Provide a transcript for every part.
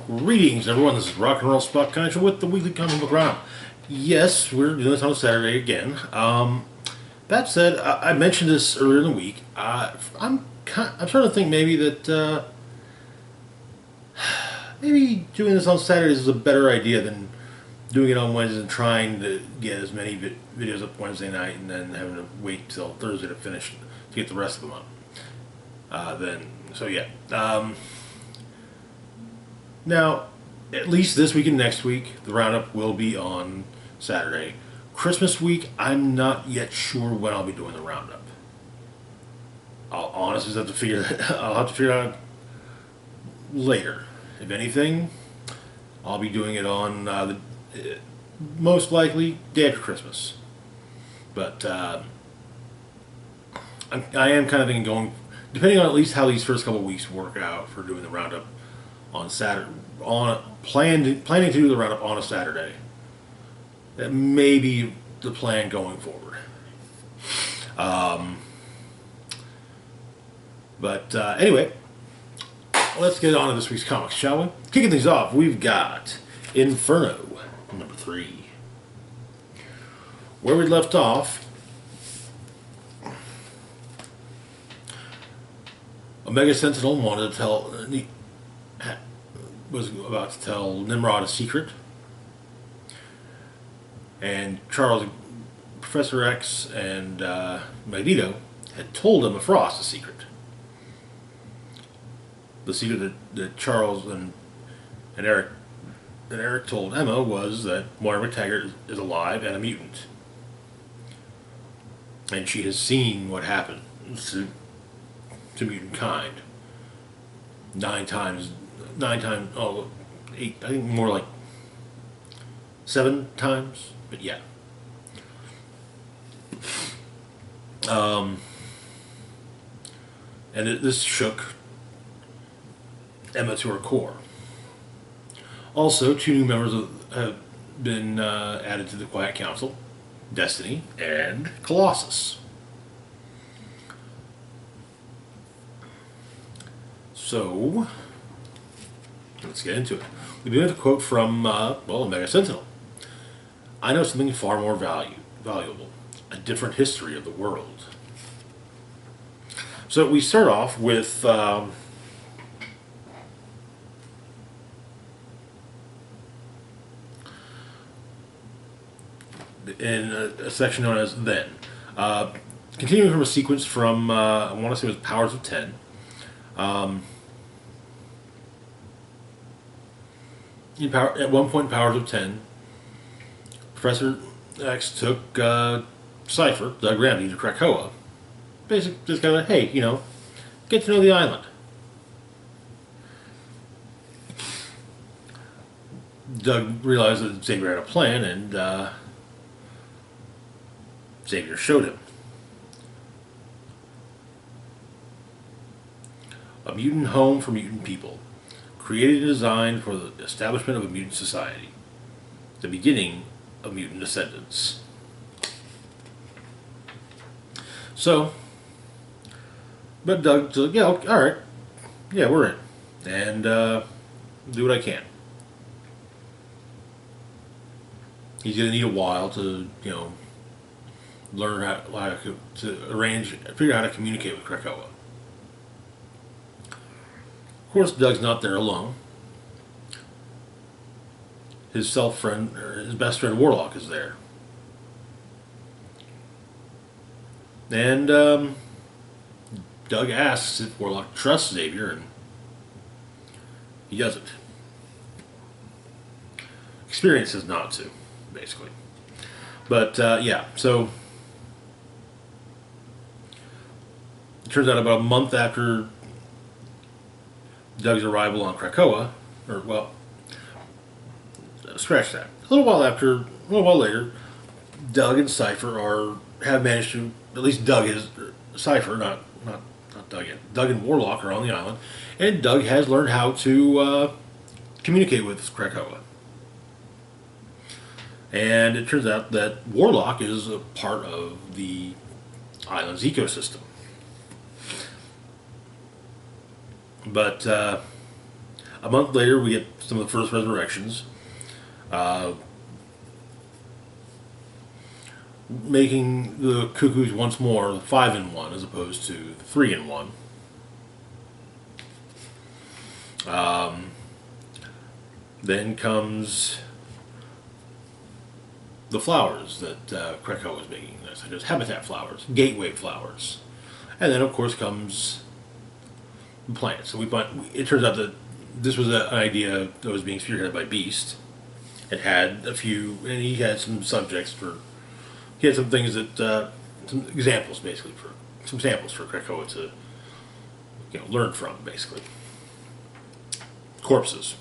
Greetings, everyone. This is Rock and Roll Spot Connection with the weekly comic book roundup. Yes, we're doing this on Saturday again. That said, I mentioned this earlier in the week. I'm starting to think maybe that maybe doing this on Saturdays is a better idea than doing it on Wednesdays and trying to get as many videos up Wednesday night and then having to wait till Thursday to finish to get the rest of them up. Now, at least this week and next week, the roundup will be on Saturday. Christmas week, I'm not yet sure when I'll be doing the roundup. I'll honestly have to figure it out later. If anything, I'll be doing it on most likely day after Christmas. But I am kind of thinking going, depending on at least how these first couple of weeks work out for doing the roundup on Saturday, planning to do the roundup on a Saturday. That may be the plan going forward. Anyway, let's get on to this week's comics, shall we? Kicking things off, we've got Inferno, number 3. Where we left off, Omega Sentinel was about to tell Nimrod a secret, and Charles, Professor X, and Magneto had told Emma Frost a secret. The secret that Charles and Eric told Emma was that Moira McTaggart is alive and a mutant, and she has seen what happened to mutant kind 9 times. Oh, 8. I think more like 7 times. But yeah. This shook Emma to her core. Also, 2 new members have been added to the Quiet Council: Destiny and Colossus. So, let's get into it. We begin with a quote from, Omega Sentinel. "I know something far more valuable, a different history of the world." So we start off with in a section known as Then. Continuing from a sequence from, I want to say it was Powers of 10. At one point in Powers of 10, Professor X took Cypher, Doug Ramsey, to Krakoa. Basically, just kind of, hey, get to know the island. Doug realized that Xavier had a plan, and Xavier showed him. A mutant home for mutant people, created and designed for the establishment of a mutant society. The beginning of mutant descendants. So, but Doug said, yeah, alright. Yeah, we're in. And do what I can. He's going to need a while to, learn how to figure out how to communicate with Krakoa. Of course, Doug's not there alone. His best friend Warlock is there. And Doug asks if Warlock trusts Xavier, and he doesn't. Experience says not to, basically. But, yeah, so it turns out about a month after Doug's arrival on Krakoa, scratch that. A little while later, Doug and Cypher have managed to, at least Doug is, Cypher, not Doug yet. Doug and Warlock are on the island, and Doug has learned how to communicate with Krakoa. And it turns out that Warlock is a part of the island's ecosystem. But A month later, we get some of the first resurrections, making the Cuckoos once more the 5-in-1 as opposed to the 3-in-1. Then comes the flowers that Krakoa was making, such as habitat flowers, gateway flowers, and then of course comes the plants. So it turns out that this was an idea that was being spearheaded by Beast. It had a few, and he had some subjects for. He had some things that, some examples basically for some samples for Krakoa to, learn from basically. Corpses.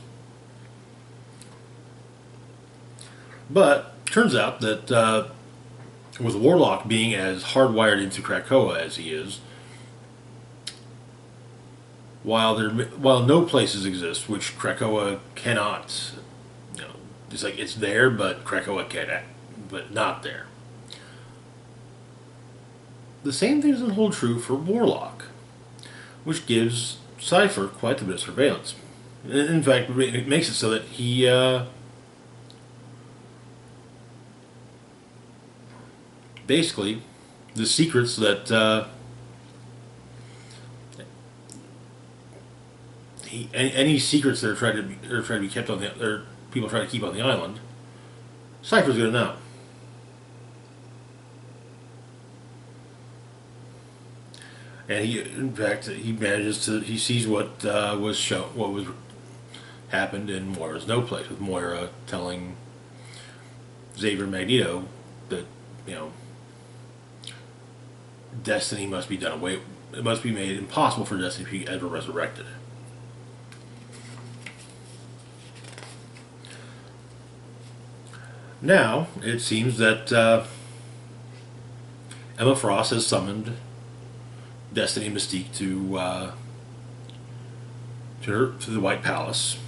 But turns out that with Warlock being as hardwired into Krakoa as he is, while no places exist which Krakoa cannot, it's like it's there, but Krakoa can't, but not there. The same thing doesn't hold true for Warlock, which gives Cypher quite a bit of surveillance. In fact, it makes it so that he basically the secrets that any secrets that are trying to be kept on or people try to keep on the island, Cypher's going to know. And he sees what was shown, what happened in Moira's No Place, with Moira telling Xavier and Magneto that Destiny must be done away. It must be made impossible for Destiny to be ever resurrected. Now it seems that Emma Frost has summoned Destiny and Mystique to the White Palace,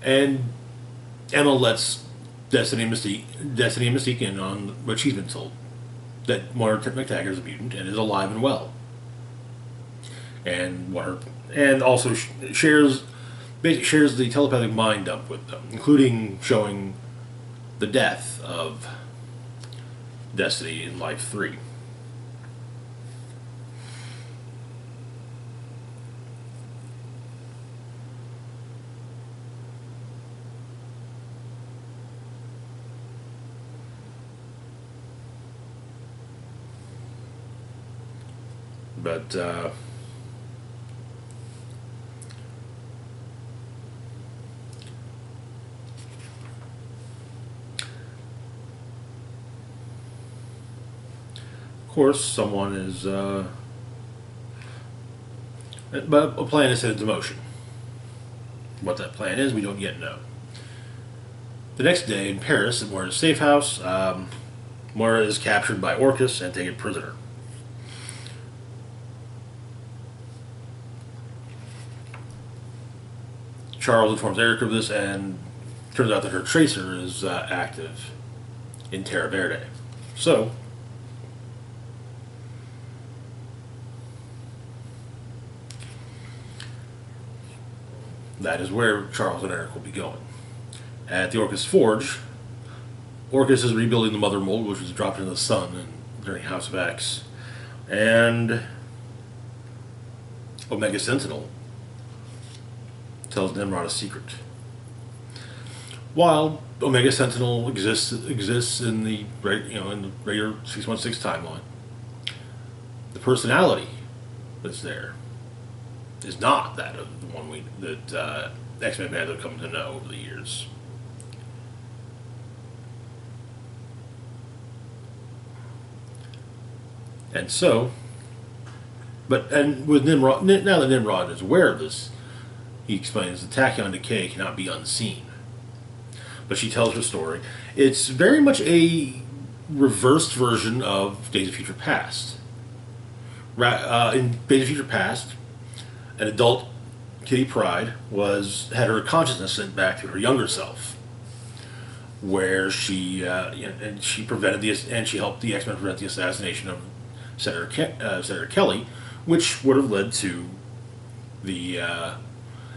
and Emma lets Destiny and Mystique in on what she's been told, that Moira McTaggart is a mutant and is alive and well, and also shares the telepathic mind dump with them, including showing the death of Destiny in Life 3. But of course, someone is but a plan is set into motion. What that plan is, we don't yet know. The next day in Paris, at Moira's safe house, Moira is captured by Orcus and taken prisoner. Charles informs Eric of this, and turns out that her tracer is active in Terra Verde. So, that is where Charles and Eric will be going. At the Orcus Forge, Orcus is rebuilding the Mother Mold, which was dropped into the sun during House of X, and Omega Sentinel tells Nimrod a secret. While Omega Sentinel exists in the regular 616 timeline, the personality that's there is not that of the one that X-Men fans have come to know over the years. And so, with Nimrod, now that Nimrod is aware of this, he explains the tachyon decay cannot be unseen. But she tells her story. It's very much a reversed version of Days of Future Past. In Days of Future Past, an adult Kitty Pryde had her consciousness sent back to her younger self, where she prevented she helped the X-Men prevent the assassination of Senator Kelly, which would have led to the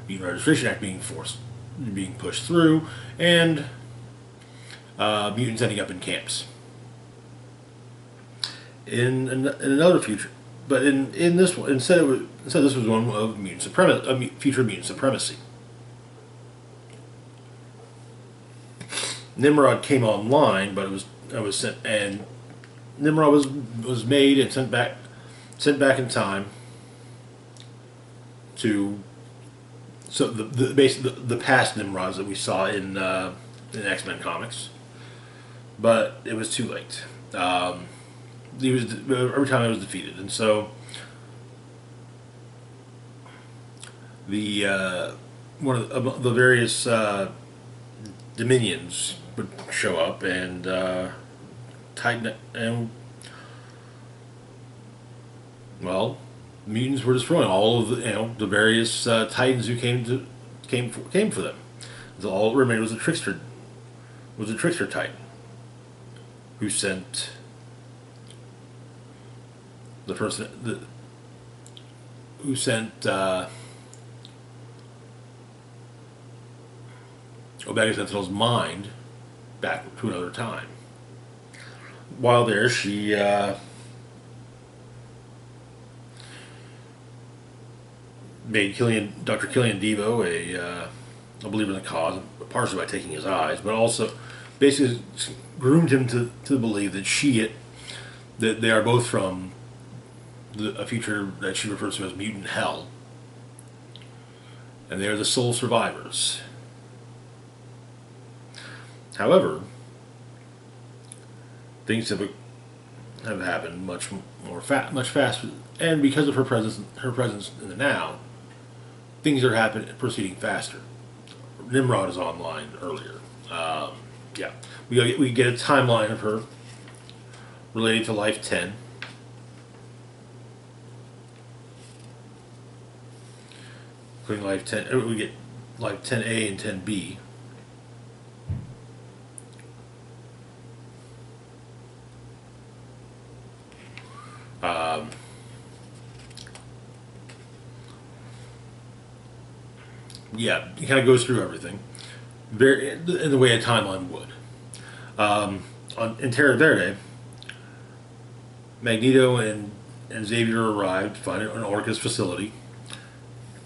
Mutant Registration Act being pushed through, and mutants ending up in camps. In another future, but in this one, instead this was one of future mutant supremacy. Nimrod came online, but it was sent, and Nimrod was made and sent back in time to the past Nimrods that we saw in X-Men comics, but it was too late. Every time he was defeated, and so the one of the various Dominions would show up and tighten, and well, mutants were destroying all of the various Titans who came for them. So all that remained was a trickster Titan who sent the person who sent Omega Sentinel's mind back to another time. While there, she made Dr. Killian Devo a believer in the cause, partially by taking his eyes, but also basically groomed him to believe that they are both from a future that she refers to as mutant hell, and they are the sole survivors. However, things have happened much faster, and because of her presence in the now, things are proceeding faster. Nimrod is online earlier. Yeah, we get a timeline of her related to Life 10. Including Life 10, we get Life 10A and 10B. Yeah, it kind of goes through everything, in the way a timeline would. In Terra Verde, Magneto and Xavier arrived, find an Orcus facility.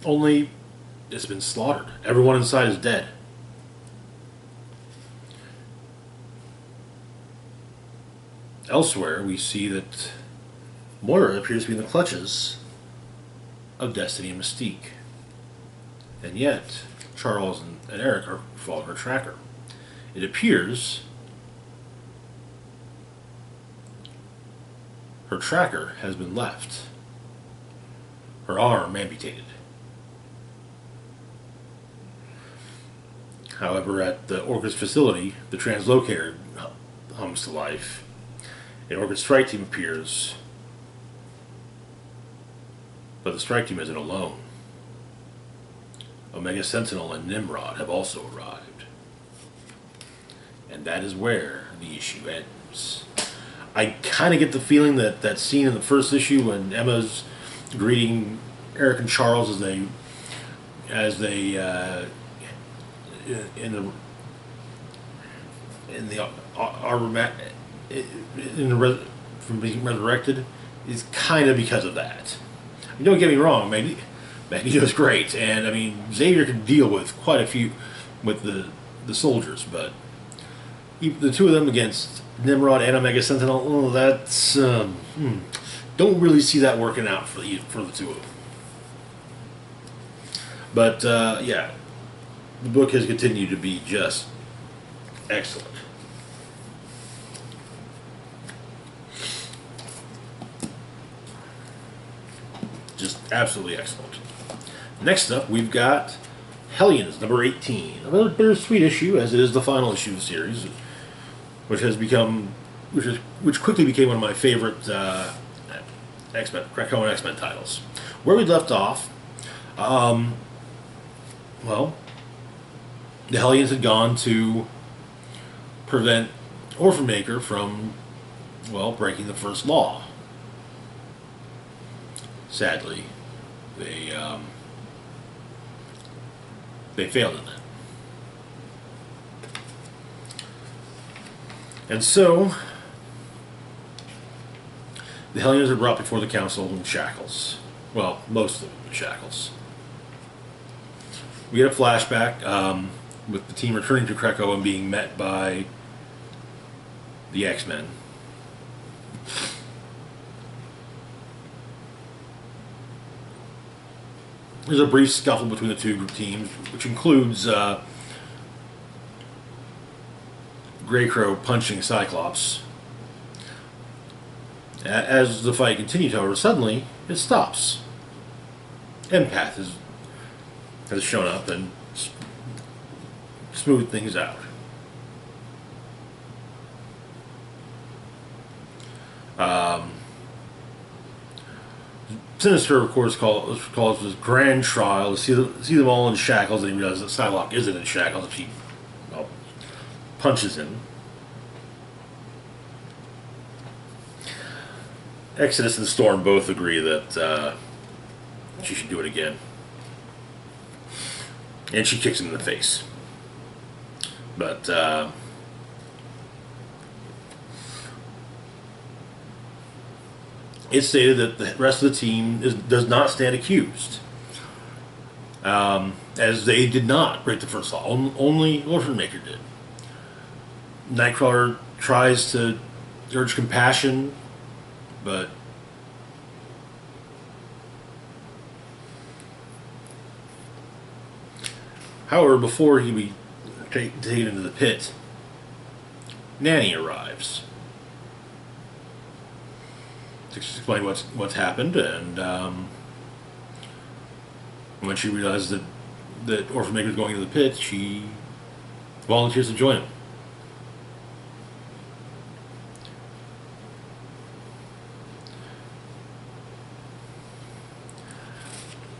Only it's been slaughtered. Everyone inside is dead. Elsewhere, we see that Moira appears to be in the clutches of Destiny and Mystique. And yet, Charles and Eric are following her tracker. It appears her tracker has been left. Her arm amputated. However, at the Orcus facility, the translocator hums to life. An Orcus strike team appears, but the strike team isn't alone. Omega Sentinel and Nimrod have also arrived. And that is where the issue ends. I kind of get the feeling that scene in the first issue when Emma's greeting Eric and Charles as they from being resurrected is kind of because of that. Don't get me wrong, Magneto's great, and I mean Xavier can deal with quite a few with the soldiers, but the two of them against Nimrod and Omega Sentinel, that's don't really see that working out for the two of them. But yeah, the book has continued to be just excellent. Just absolutely excellent. Next up, we've got Hellions Number 18. Another bittersweet issue, as it is the final issue of the series, which quickly became one of my favorite Krakoan X-Men titles. Where we left off, well, the Hellions had gone to prevent Orphan Maker from, well, breaking the first law. Sadly, they they failed in that. And so, the Hellions are brought before the council in shackles. Well, most of them in shackles. We get a flashback with the team returning to Krakow and being met by the X-Men. There's a brief scuffle between the two teams, which includes Grey Crow punching Cyclops. As the fight continues, however, suddenly it stops. Empath has shown up and smoothed things out. Sinister, of course, calls his grand trial to see them all in shackles, and he realizes that Psylocke isn't in shackles. She punches him. Exodus and Storm both agree that she should do it again. And she kicks him in the face. But it's stated that the rest of the team does not stand accused, as they did not break the first law. Only Orphan Maker did. Nightcrawler tries to urge compassion, but however, before he be taken into the pit, Nanny arrives to explain what's happened, and when she realizes that Orphan Maker is going into the pit, she volunteers to join him.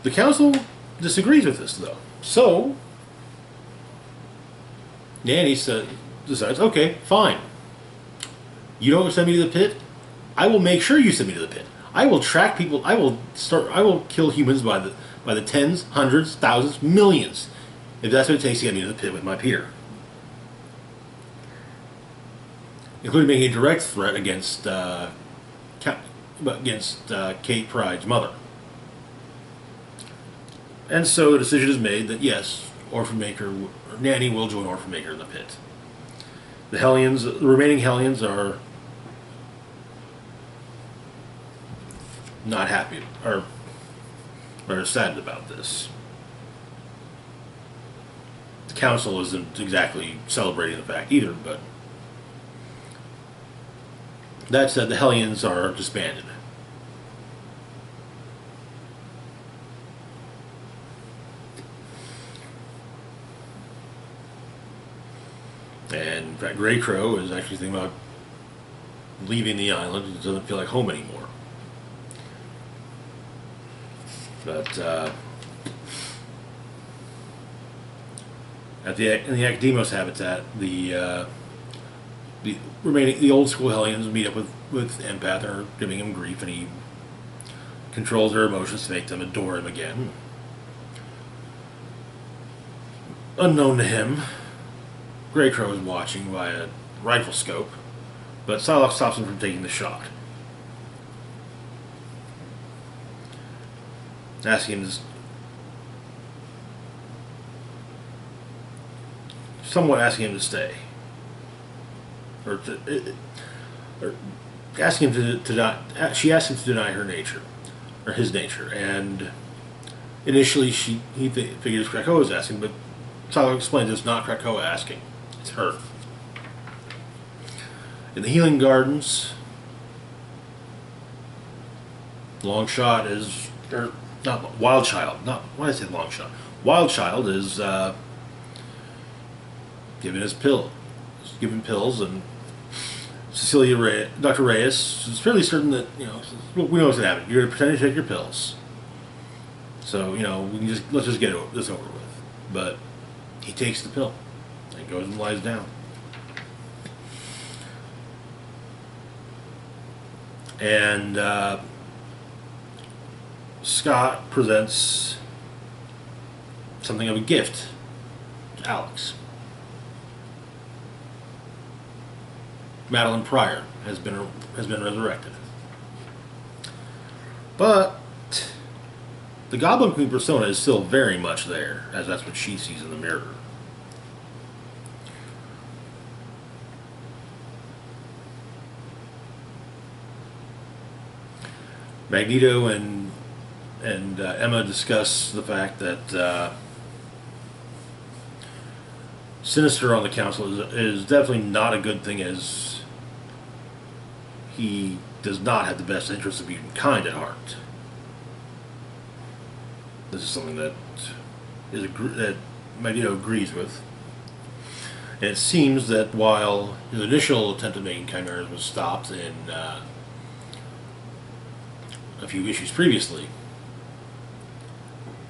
The council disagrees with this, though. So, Nanny decides, okay, fine. You don't send me to the pit? I will make sure you send me to the pit. I will track people. I will kill humans by the tens, hundreds, thousands, millions, if that's what it takes to get me to the pit with my Peter. Including making a direct threat against Kate Pryde's mother. And so the decision is made that yes, Nanny will join Orphan Maker in the pit. The remaining Hellions are not happy, or saddened about this. The council isn't exactly celebrating the fact either, but that said, the Hellions are disbanded. And in fact, Grey Crow is actually thinking about leaving the island. It doesn't feel like home anymore. But in the Academos habitat, the old school Hellions meet up with Empath and are giving him grief, and he controls their emotions to make them adore him again. Unknown to him, Grey Crow is watching via rifle scope, but Psylocke stops him from taking the shot. Asking him to stay. Or asking him to not. She asks him to deny her nature, or his nature, and initially he figures Krakoa is asking, but Psylocke explains it's not Krakoa asking. It's her. In the healing gardens, Long Shot is, or not Wild Child. Not why did I say Long Shot? Wild Child is giving pills, and Dr. Reyes is fairly certain that we know what's gonna happen. You're gonna pretend to take your pills, so let's just get this over with. But he takes the pill and goes and lies down. And Scott presents something of a gift Alex. Madeline Pryor has been resurrected. But the Goblin Queen persona is still very much there, as that's what she sees in the mirror. Magneto and Emma discuss the fact that Sinister on the council is definitely not a good thing, as he does not have the best interests of humankind at heart. This is something that that Magneto agrees with. And it seems that while his initial attempt at making chimeras was stopped in a few issues previously,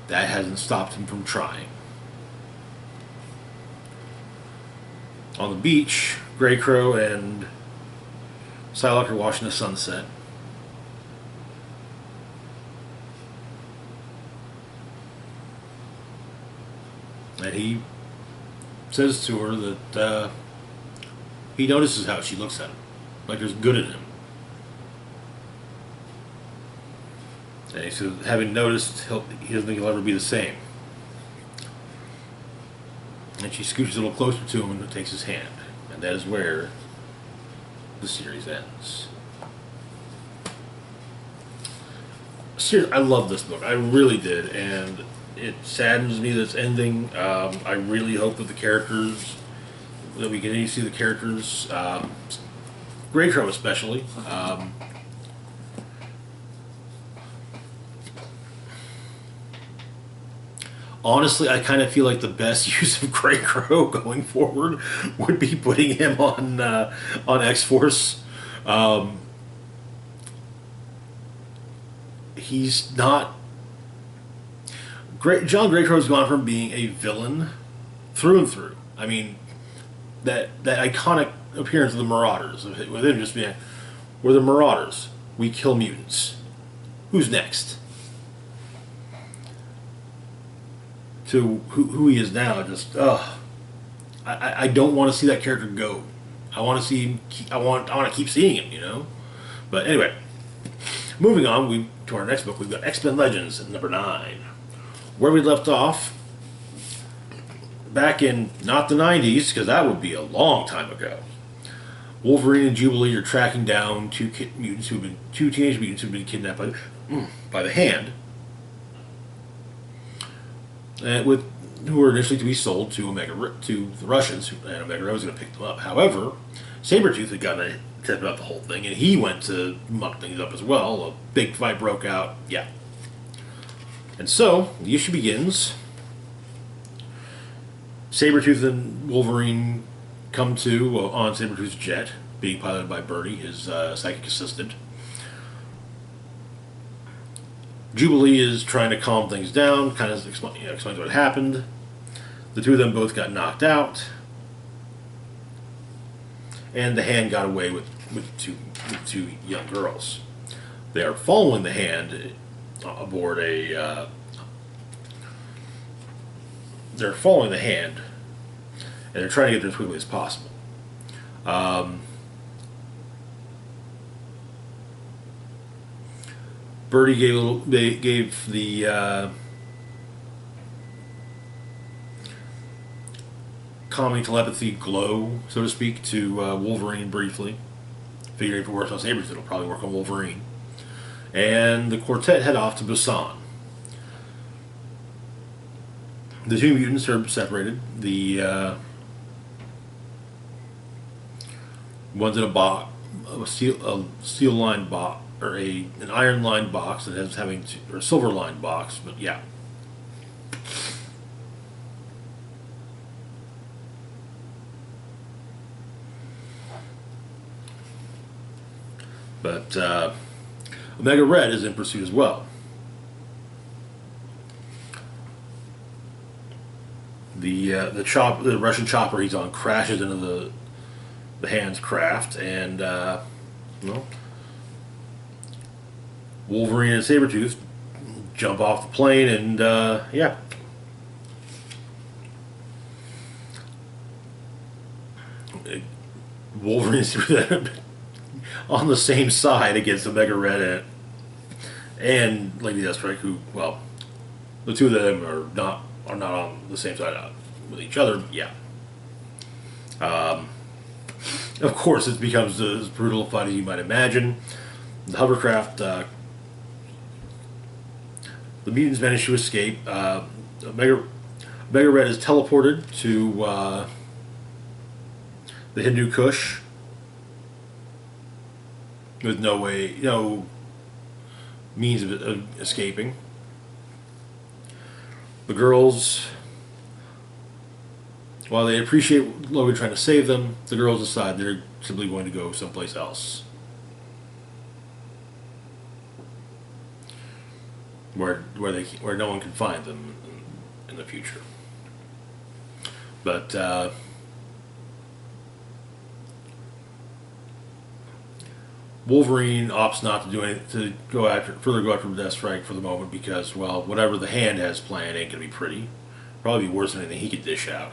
that hasn't stopped him from trying. On the beach, Greycrow and Psylocke are watching the sunset. And he says to her that he notices how she looks at him, like there's good in him. And he says, having noticed, he doesn't think he'll ever be the same. And she scooches a little closer to him and takes his hand. And that is where the series ends. Seriously, I love this book. I really did. And it saddens me that it's ending. I really hope that the characters, that we continue to see the characters, Greycrow especially. Honestly, I kind of feel like the best use of Greycrow going forward would be putting him on X-Force. He's not... John Greycrow's gone from being a villain through and through. I mean, that iconic appearance of the Marauders, with him just being, we're the Marauders, we kill mutants. Who's next? To who he is now, just I don't want to see that character go. I want to see him. I want to keep seeing him, you know. But anyway, moving on, to our next book. We've got X-Men Legends number 9, where we left off back in not the 90s, because that would be a long time ago. Wolverine and Jubilee are tracking down two teenage mutants who've been kidnapped by the Hand. Who were initially to be sold to the Russians, and Omega Red was going to pick them up. However, Sabretooth had gotten a tip about the whole thing, and he went to muck things up as well. A big fight broke out. Yeah. And so, the issue begins. Sabretooth and Wolverine come to on Sabretooth's jet, being piloted by Birdie, his psychic assistant. Jubilee is trying to calm things down, kind of explains what happened. The two of them both got knocked out, and the Hand got away with two young girls. They are following the Hand aboard a. They're following the Hand, and they're trying to get there as quickly as possible. Birdie gave the calming telepathy glow, so to speak, to Wolverine briefly. Figuring if it works on Sabretooth, it'll probably work on Wolverine. And the quartet head off to Busan. The two mutants are separated. The one's in a box, a steel-lined box, or an iron-lined box that has or a silver-lined box, but yeah. But Omega Red is in pursuit as well. The Russian chopper he's on crashes into the Hand's craft, and Wolverine and Sabretooth jump off the plane, and yeah. Wolverine's on the same side against Omega Red and Lady Deathstrike, who, well, the two of them are not on the same side with each other. Yeah. Of course, it becomes as brutal a fight as you might imagine. The hovercraft, the mutants manage to escape. Omega Red is teleported to the Hindu Kush with no means of escaping. The girls, while they appreciate Logan trying to save them, the girls decide they're simply going to go someplace else, where no one can find them in the future. But Wolverine opts not to do anything to further go after Deathstrike for the moment because, well, whatever the Hand has planned ain't gonna be pretty. Probably be worse than anything he could dish out.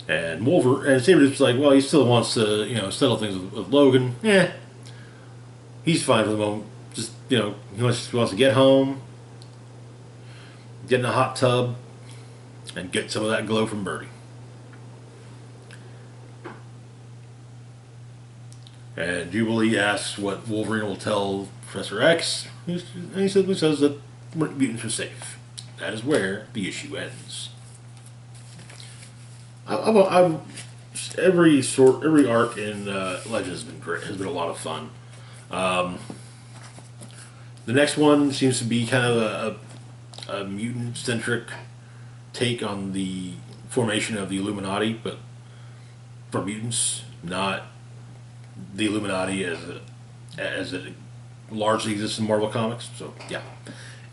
And Sabretooth's like, well, he still wants to, settle things with Logan. Yeah, he's fine for the moment. Just, he wants to get home, get in a hot tub, and get some of that glow from Birdie. And Jubilee asks what Wolverine will tell Professor X, and he simply says that mutants are safe. That is where the issue ends. Every arc in Legends has been great. Has been a lot of fun. The next one seems to be kind of a mutant-centric take on the formation of the Illuminati, but for mutants, not the Illuminati as it largely exists in Marvel Comics. So, yeah.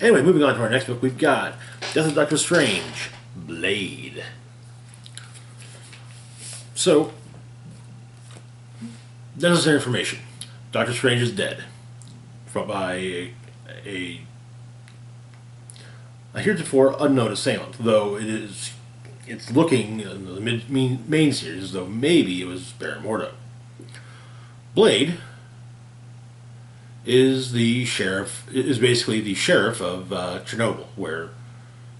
Anyway, moving on to our next book, we've got Death of Doctor Strange, Blade. So, necessary information. Doctor Strange is dead by a heretofore unknown assailant, though it's looking in the main series as though maybe it was Baron Mordo. Blade is basically the sheriff of Chernobyl, where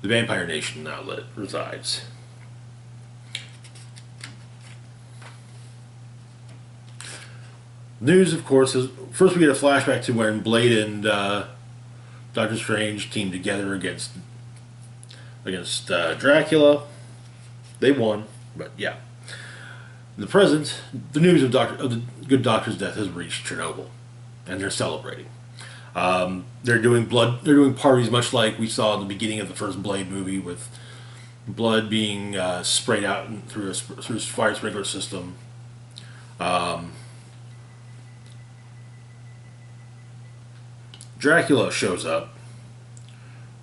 the Vampire Nation now resides. News, of course, is first we get a flashback to when Blade and Doctor Strange teamed together against Dracula. They won, but yeah. In the present, the news of the good doctor's death has reached Chernobyl, and they're celebrating. They're doing parties much like we saw in the beginning of the first Blade movie, with blood being sprayed out through a fire sprinkler system. Dracula shows up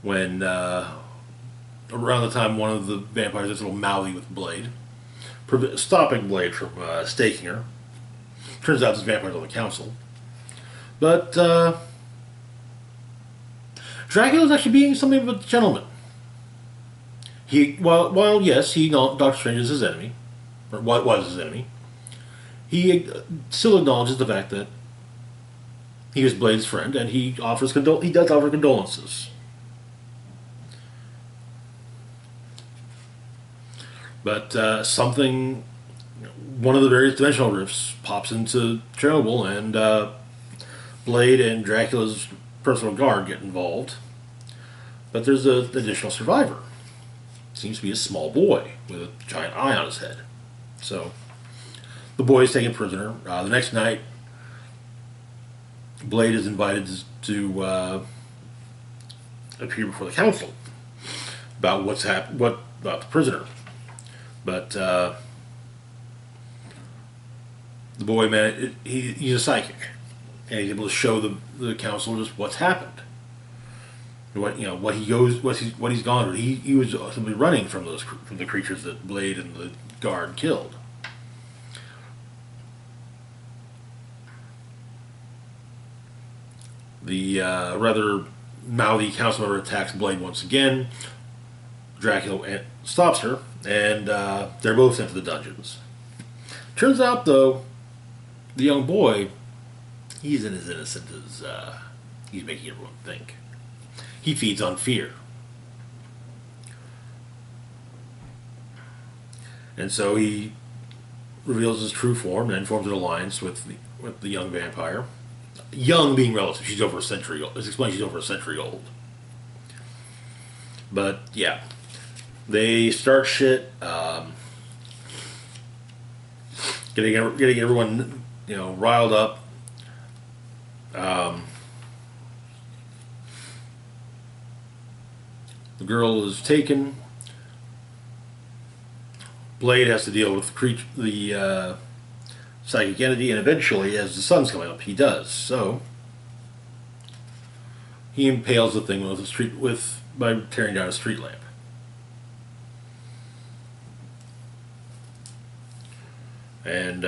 when around the time one of the vampires is a little mouthy with Blade, stopping Blade from staking her. Turns out this vampire's on the council, but Dracula's actually being something of a gentleman. While yes, Doctor Strange is his enemy, or was his enemy, he still acknowledges the fact that he was Blade's friend, and he does offer condolences. But one of the various dimensional rifts pops into Chernobyl, and Blade and Dracula's personal guard get involved. But there's an additional survivor. Seems to be a small boy with a giant eye on his head. So the boy is taken prisoner. The next night, Blade is invited to appear before the council about about the prisoner. But the boy, man, he's a psychic, and he's able to show the council just what's happened, what he's gone through. He was simply running from the creatures that Blade and the guard killed. The rather mouthy council member attacks Blade once again. Dracula stops her, and they're both sent to the dungeons. Turns out, though, the young boy, he's as innocent as he's making everyone think. He feeds on fear. And so he reveals his true form and forms an alliance with the young vampire. Young being relative, she's over a century old. It's explained she's over a century old. But yeah, they start shit, getting everyone riled up. The girl is taken. Blade has to deal with the psychic entity, and eventually, as the sun's coming up, he does. So he impales the thing by tearing down a street lamp. And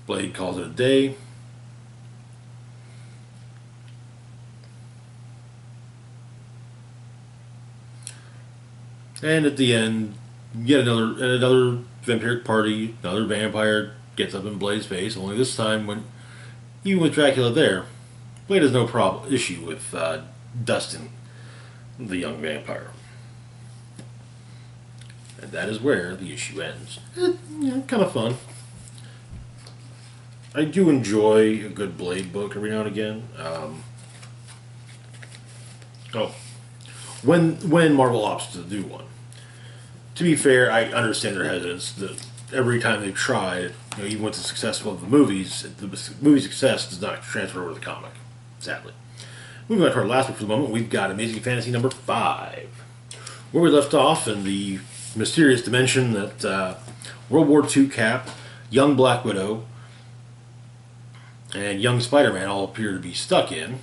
Blade calls it a day. And at the end, yet another vampiric party, another vampire gets up in Blade's face. Only this time, even with Dracula there, Blade has no issue with dusting the young vampire. And that is where the issue ends. Kind of fun. I do enjoy a good Blade book every now and again. When Marvel opts to do one. To be fair, I understand their hesitance. That every time they've tried, even with the success of the movies, the movie success does not transfer over to the comic, sadly. Moving on to our last book for the moment, we've got Amazing Fantasy number 5. Where we left off in the mysterious dimension that World War II Cap, young Black Widow, and young Spider-Man all appear to be stuck in.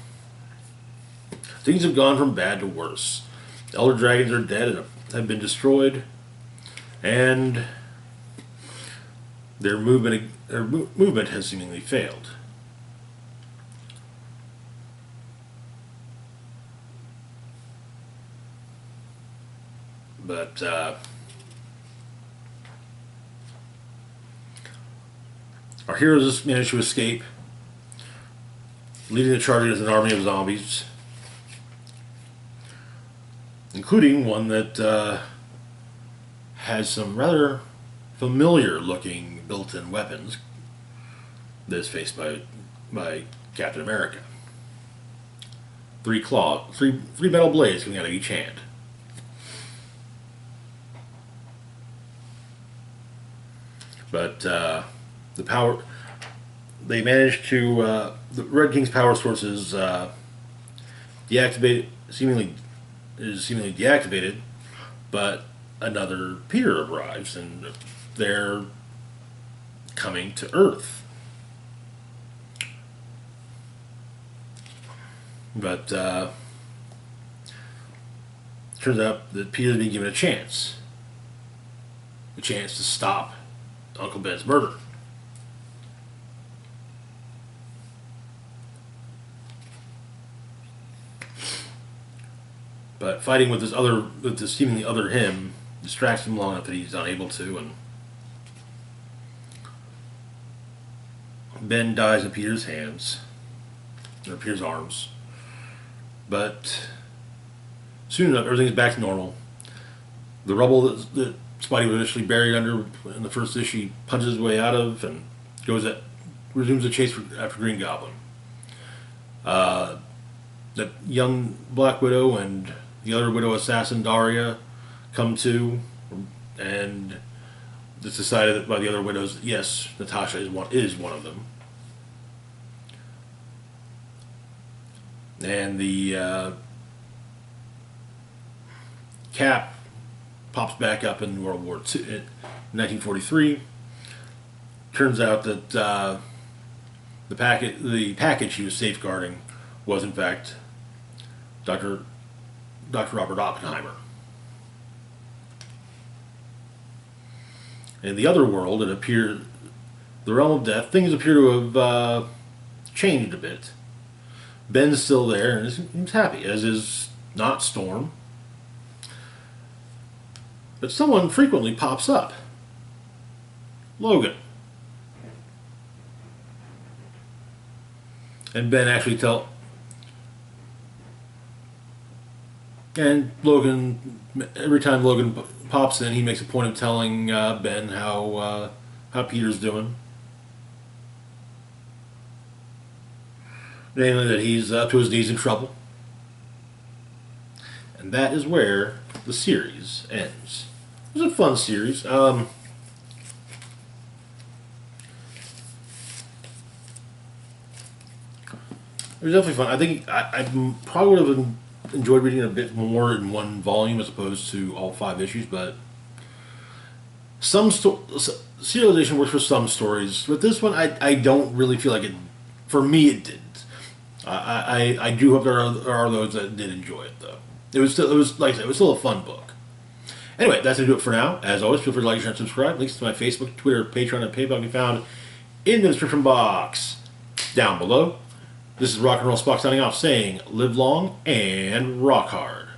Things have gone from bad to worse. The Elder Dragons are dead and have been destroyed, and their movement has seemingly failed. But our heroes manage to escape, leading the charge against an army of zombies, including one that has some rather familiar-looking built-in weapons that is faced by Captain America. Three metal blades coming out of each hand. But they managed to, the Red King's power source is seemingly deactivated, but another Peter arrives, and they're coming to Earth. But turns out that Peter's being given a chance to stop Uncle Ben's murder. But fighting with this seemingly other him distracts him long enough that he's unable to, and Ben dies in Peter's hands, or Peter's arms. But soon enough, everything's back to normal. The rubble that Spidey was initially buried under in the first issue, he punches his way out of and resumes the chase after Green Goblin. That young Black Widow and the other Widow assassin Daria come to, and it's decided that by the other widows, yes, Natasha is one of them. And the Cap pops back up in World War II in 1943. Turns out that the package he was safeguarding was in fact Dr. Robert Oppenheimer. In the other world, the realm of death, things appear to have changed a bit. Ben's still there and he's happy, as is not Storm. But someone frequently pops up. Logan. And Ben actually and Logan, every time Logan pops in, he makes a point of telling Ben how Peter's doing. Namely that he's up to his knees in trouble. And that is where the series ends. It was a fun series. It was definitely fun. I think I probably would have enjoyed reading a bit more in one volume as opposed to all 5 issues, but serialization works for some stories. But this one, I don't really feel like it. For me, it didn't. I do hope there are those that did enjoy it, though. It was like I said, it was still a fun book. Anyway, that's going to do it for now. As always, feel free to like, share, and subscribe. Links to my Facebook, Twitter, Patreon, and PayPal can be found in the description box down below. This is Rock and Roll Spock signing off, saying live long and rock hard.